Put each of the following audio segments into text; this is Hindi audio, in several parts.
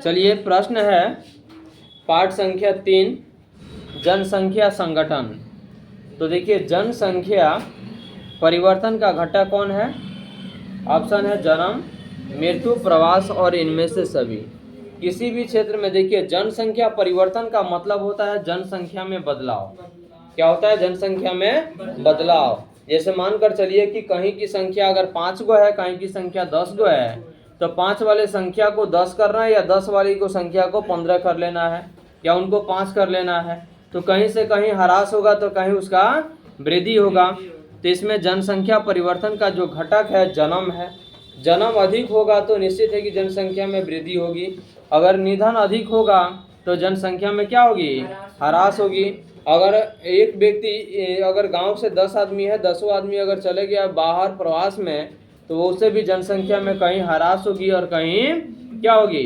चलिए प्रश्न है पाठ संख्या 3, जनसंख्या संगठन। तो देखिए, जनसंख्या परिवर्तन का घटक कौन है? ऑप्शन है जन्म, मृत्यु, प्रवास और इनमें से सभी। किसी भी क्षेत्र में देखिए, जनसंख्या परिवर्तन का मतलब होता है जनसंख्या में बदलाव। क्या होता है? जनसंख्या में बदलाव। जैसे मानकर चलिए कि कहीं की संख्या अगर 5 गो है, कहीं की संख्या 10 गो है, तो 5 वाले संख्या को 10 करना है या 10 वाली को संख्या को 15 कर लेना है या उनको 5 कर लेना है। तो कहीं से कहीं ह्रास होगा तो कहीं उसका वृद्धि होगा। तो इसमें जनसंख्या परिवर्तन का जो घटक है जन्म है। जन्म अधिक होगा तो निश्चित है कि जनसंख्या में वृद्धि होगी। अगर निधन अधिक होगा तो जनसंख्या में क्या होगी? ह्रास होगी। अगर एक व्यक्ति अगर गांव से 10 आदमी है, 10 आदमी अगर चले गया बाहर प्रवास में, तो वो उससे भी जनसंख्या में कहीं ह्रास होगी और कहीं क्या होगी?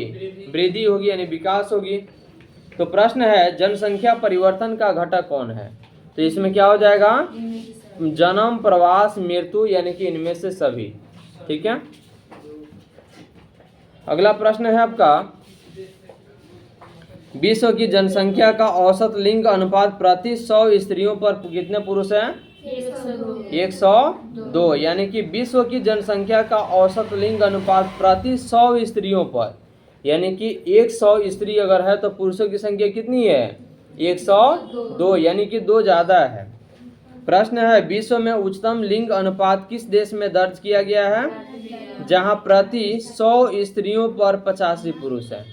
वृद्धि होगी, यानी विकास होगी। तो प्रश्न है जनसंख्या परिवर्तन का घटक कौन है? तो इसमें क्या हो जाएगा? जन्म, प्रवास, मृत्यु, यानी कि इनमें से सभी। ठीक है। अगला प्रश्न है आपका, विश्व की जनसंख्या का औसत लिंग अनुपात प्रति 100 स्त्रियों पर कितने पुरुष हैं? 102। यानी कि विश्व की जनसंख्या का औसत लिंग अनुपात प्रति 100 स्त्रियों पर, यानी कि 100 स्त्री अगर है तो पुरुषों की संख्या कितनी है? 102, यानी कि 2 ज्यादा है। प्रश्न है, विश्व में उच्चतम लिंग अनुपात किस देश में दर्ज किया गया है, जहां प्रति 100 स्त्रियों पर 85 पुरुष है?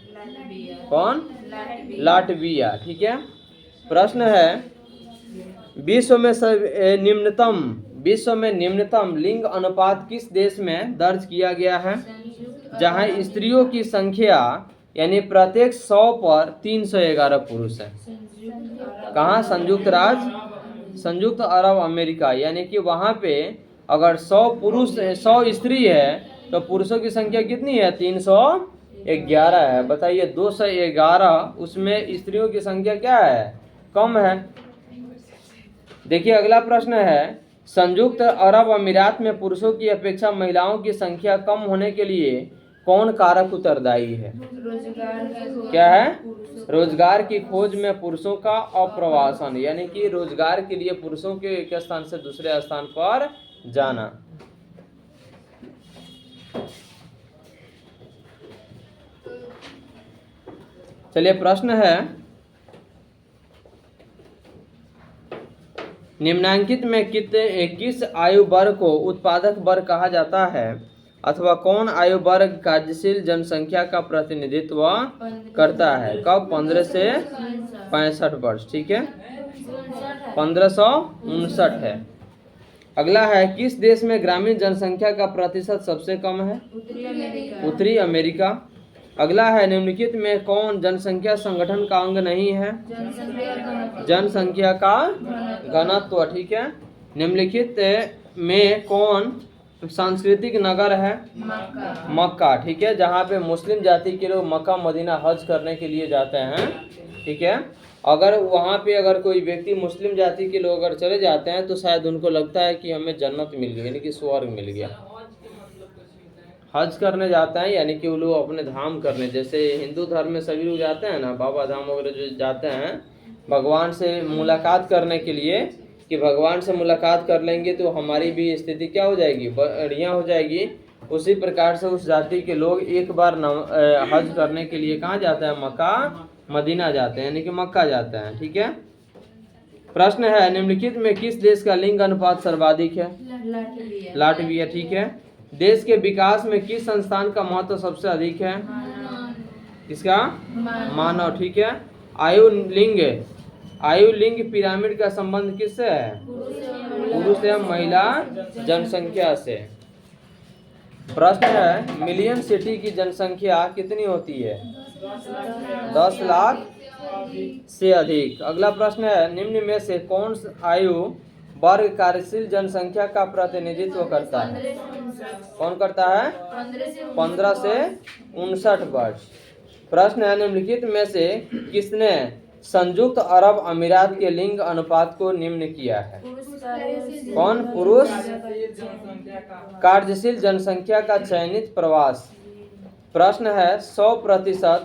कौन? लाटविया। ठीक है। प्रश्न है, विश्व में निम्नतम लिंग अनुपात किस देश में दर्ज किया गया है, जहां स्त्रियों की संख्या यानी प्रत्येक 100 पर 311 पुरुष है? कहाँ? संयुक्त अरब अमेरिका। यानी कि वहां पे अगर 100 स्त्री है तो पुरुषों की संख्या कितनी है? 311 है। बताइए, 211, उसमें स्त्रियों की संख्या क्या है? कम है। देखिए अगला प्रश्न है, संयुक्त अरब अमीरात में पुरुषों की अपेक्षा महिलाओं की संख्या कम होने के लिए कौन कारक उत्तरदायी है? क्या है? रोजगार की खोज में पुरुषों का अप्रवासन, यानी कि रोजगार के लिए पुरुषों के एक स्थान से दूसरे स्थान पर जाना। चलिए प्रश्न है, निम्नांकित में किस आयु वर्ग को उत्पादक वर्ग कहा जाता है, अथवा कौन आयु वर्ग कार्यशील जनसंख्या का प्रतिनिधित्व करता है? कब? 15 से 65 वर्ष। ठीक है, 1559 है। अगला है, किस देश में ग्रामीण जनसंख्या का प्रतिशत सबसे कम है? उत्तरी अमेरिका। अगला है, निम्नलिखित में कौन जनसंख्या संगठन का अंग नहीं है? जनसंख्या का घनत्व। ठीक है। निम्नलिखित में कौन सांस्कृतिक नगर है? मक्का। ठीक है, जहाँ पे मुस्लिम जाति के लोग मक्का मदीना हज करने के लिए जाते हैं। ठीक है। अगर वहाँ पे अगर कोई व्यक्ति मुस्लिम जाति के लोग अगर चले जाते हैं तो शायद उनको लगता है कि हमें जन्नत मिल गई, यानी कि स्वर्ग मिल गया। हज करने जाते हैं, यानी कि वो लोग अपने धाम करने, जैसे हिंदू धर्म में सभी लोग जाते हैं ना, बाबा धाम वगैरह जो जाते हैं भगवान से मुलाकात करने के लिए, कि भगवान से मुलाकात कर लेंगे तो हमारी भी स्थिति क्या हो जाएगी? बढ़िया हो जाएगी। उसी प्रकार से उस जाति के लोग एक बार हज करने के लिए कहाँ जाते हैं? मक्का मदीना जाते हैं, यानी कि मक्का जाते हैं। ठीक है। प्रश्न है, निम्नलिखित में किस देश का लिंग अनुपात सर्वाधिक है? लाटविया। ठीक है। देश के विकास में किस संस्थान का महत्व सबसे अधिक है? किसका? मानव। ठीक है। आयु लिंग पिरामिड का संबंध किससे है? पुरुष या महिला जनसंख्या से। प्रश्न है, मिलियन सिटी की जनसंख्या कितनी होती है? 10 लाख से अधिक। अगला प्रश्न है, निम्न में से कौन आयु वर्ग कार्यशील जनसंख्या का प्रतिनिधित्व करता है? कौन करता है? 15 से 59 वर्ष। प्रश्न है, निम्नलिखित में से किसने संयुक्त अरब अमीरात के लिंग अनुपात को निम्न किया है? कौन? पुरुष कार्यशील जनसंख्या का चयनित प्रवास। प्रश्न है, 100%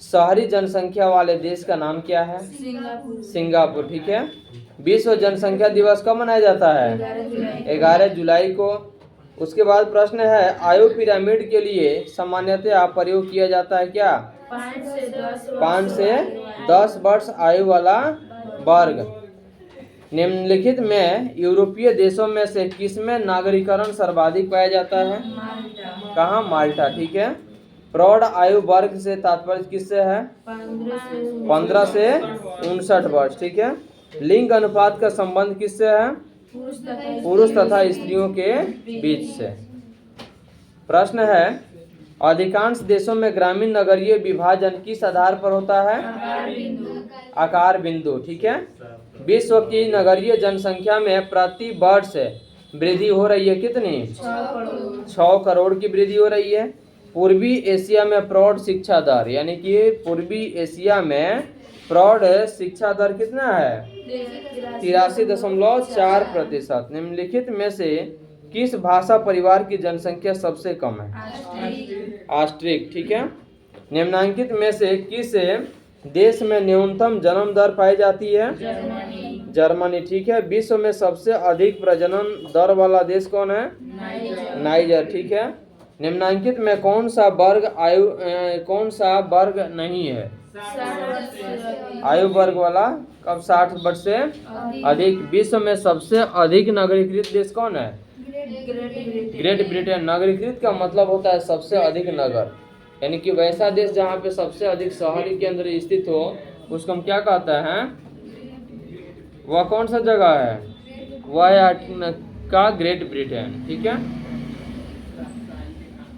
शहरी जनसंख्या वाले देश का नाम क्या है? सिंगापुर। ठीक है। विश्व जनसंख्या दिवस कब मनाया जाता है? 11 जुलाई को। उसके बाद प्रश्न है, आयु पिरामिड के लिए सामान्यतः प्रयोग किया जाता है क्या? 5 से 10 वर्ष आयु वाला वर्ग। निम्नलिखित में यूरोपीय देशों में से किसमें नागरिकरण सर्वाधिक पाया जाता है? कहाँ? माल्टा। ठीक है। प्रौढ़ आयु वर्ग से तात्पर्य किससे है? 15 से 59 वर्ष। ठीक है। लिंग अनुपात का संबंध किससे है? पुरुष तथा स्त्रियों के बीच से। प्रश्न है, अधिकांश देशों में ग्रामीण नगरीय विभाजन किस आधार पर होता है? आकार बिंदु। ठीक है। विश्व की नगरीय जनसंख्या में प्रति वर्ष वृद्धि हो रही है कितनी? 6 करोड़ की वृद्धि हो रही है। पूर्वी एशिया में प्रौढ़ शिक्षा दर, यानी कि पूर्वी एशिया में प्रौढ़ शिक्षा दर कितना है? 83.4%। निम्नलिखित में से किस भाषा परिवार की जनसंख्या सबसे कम है? ऑस्ट्रिक। ठीक है। निम्नांकित में से किस देश में न्यूनतम जन्म दर पाई जाती है? जर्मनी। ठीक है। विश्व में सबसे अधिक प्रजनन दर वाला देश कौन है? नाइजर। ठीक है। निम्नांकित में कौन सा वर्ग नहीं है? आयु वर्ग वाला। कब? 60 वर्ष से अधिक। विश्व में सबसे अधिक नगरीकृत देश कौन है? Great Britain. नगरीकृत का मतलब होता है सबसे अधिक नगर, यानी कि वैसा देश जहाँ पे सबसे अधिक शहरी केंद्र स्थित हो उसको हम क्या कहते हैं? वह कौन सा जगह है? वह है का ग्रेट ब्रिटेन। ठीक है।